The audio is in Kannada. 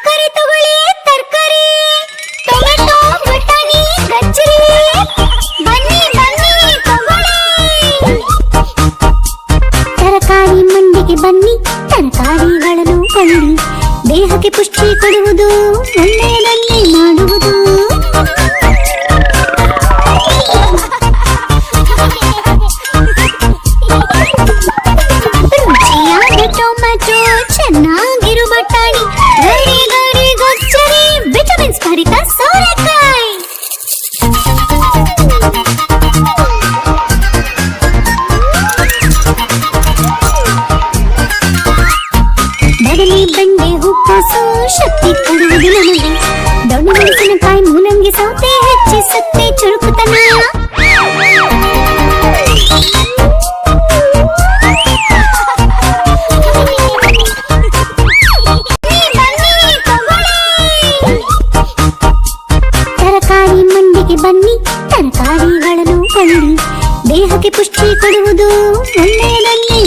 ತರಕಾರಿ ತಗೊಳ್ಳಿ, ತರಕಾರಿ ಟೊಮೆಟೊ, ಬಟಾಣಿ, ಗಜ್ಜರಿ. ಬನ್ನಿ ಬನ್ನಿ ತಗೊಳ್ಳಿ. ತರಕಾರಿ ಮಂಡಿಗೆ ಬನ್ನಿ, ತರಕಾರಿಗಳನ್ನು ಕೊಳ್ಳಿ. ದೇಹಕ್ಕೆ ಪುಷ್ಟಿ ಕೊಡುವುದು, ಒಳ್ಳೆಯದನ್ನೇ ಮಾಡುವುದು. ರುಚಿಯಾದ ಟೊಮೆಟೊ, ಚೆನ್ನಾಗಿರು ಬಟಾಣಿ, ಗರಿ ಗರಿ ಗಜ್ಜರಿ, ವಿಟಮಿನ್ಸ್ ಭರಿತ ಸೋರೆಕಾಯಿ. ಬದಲಿ ಬೆಂಡೆ ಹೂಕೋಸು ಶಕ್ತಿ ಕೊಡುವುದು ನಮಗೆ. ದೊಡ್ಡ ಮೆಣಸಿನಕಾಯಿ ಮೂಲಂಗಿ ಸೌತೆ ಹೆಚ್ಚಿಸುತ್ತೆ ಚುರುಕುತನ. ತರಕಾರಿ ಮಂಡಿಗೆ ಬನ್ನಿ, ತರಕಾರಿಗಳನ್ನು ಕೊಳ್ಳಿ. ದೇಹಕ್ಕೆ ಪುಷ್ಟಿ ಕೊಡುವುದು, ಒಳ್ಳೆಯದನ್ನೇ